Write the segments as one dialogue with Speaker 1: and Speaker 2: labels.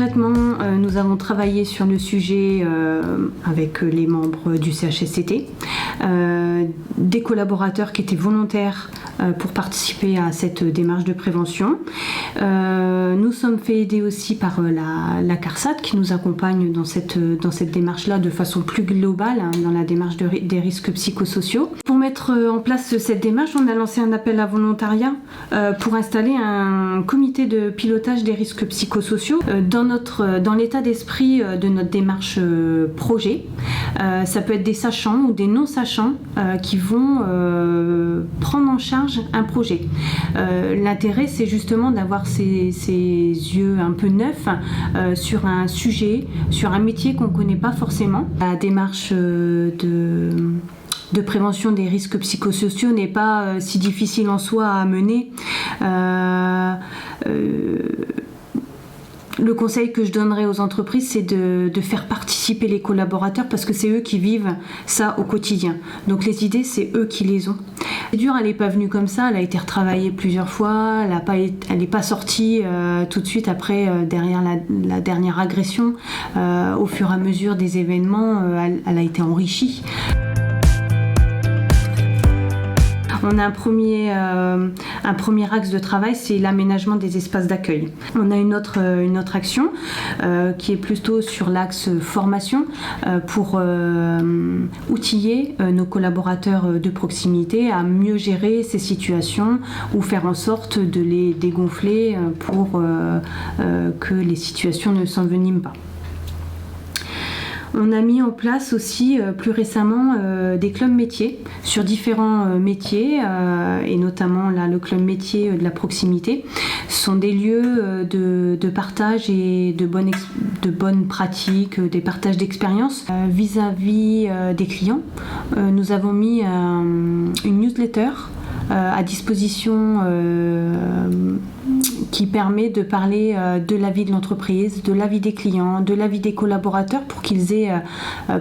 Speaker 1: Concrètement, nous avons travaillé sur le sujet avec les membres du CHSCT, des collaborateurs qui étaient volontaires pour participer à cette démarche de prévention. Nous sommes fait aider aussi par la CARSAT qui nous accompagne dans cette démarche-là de façon plus globale, dans la démarche des risques psychosociaux. Pour mettre en place cette démarche, on a lancé un appel à volontariat pour installer un comité de pilotage des risques psychosociaux dans l'état d'esprit de notre démarche projet. Ça peut être des sachants ou des non-sachants qui vont prendre en charge un projet. L'intérêt, c'est justement d'avoir ces yeux un peu neufs sur un sujet, sur un métier qu'on ne connaît pas forcément. La démarche de prévention des risques psychosociaux n'est pas si difficile en soi à mener. Le conseil que je donnerais aux entreprises, c'est de faire participer les collaborateurs parce que c'est eux qui vivent ça au quotidien. Donc les idées, c'est eux qui les ont. C'est dur, elle n'est pas venue comme ça, elle a été retravaillée plusieurs fois, elle n'est pas sortie tout de suite après, derrière la dernière agression. Au fur et à mesure des événements, elle a été enrichie. On a un premier axe de travail, c'est l'aménagement des espaces d'accueil. On a une autre action qui est plutôt sur l'axe formation pour outiller nos collaborateurs de proximité à mieux gérer ces situations ou faire en sorte de les dégonfler pour que les situations ne s'enveniment pas. On a mis en place aussi plus récemment des clubs métiers sur différents métiers et notamment là, le club métier de la proximité. Ce sont des lieux de partage et de bonnes pratiques, des partages d'expériences vis-à-vis des clients. Nous avons mis une newsletter à disposition qui permet de parler de la vie de l'entreprise, de la vie des clients, de la vie des collaborateurs pour qu'ils aient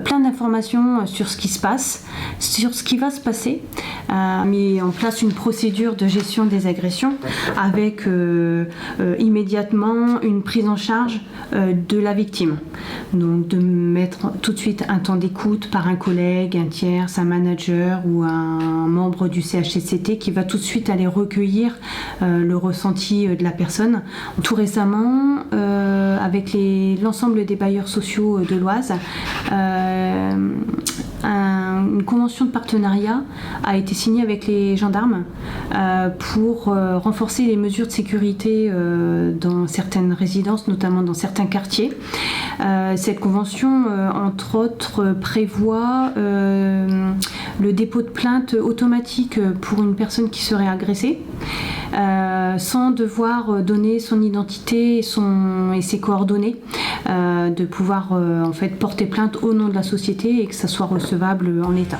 Speaker 1: plein d'informations sur ce qui se passe, sur ce qui va se passer. Mis en place une procédure de gestion des agressions avec immédiatement une prise en charge de la victime. Donc de mettre tout de suite un temps d'écoute par un collègue, un tiers, un manager ou un membre du CHSCT qui va tout de suite aller recueillir le ressenti de la personne. Tout récemment, avec l'ensemble des bailleurs sociaux de l'Oise, une convention de partenariat a été signée avec les gendarmes pour renforcer les mesures de sécurité dans certaines résidences, notamment dans certains quartiers. Cette convention, entre autres, prévoit le dépôt de plainte automatique pour une personne qui serait agressée, sans devoir donner son identité et ses coordonnées, de pouvoir en fait porter plainte au nom de la société et que ça soit recevable en l'état.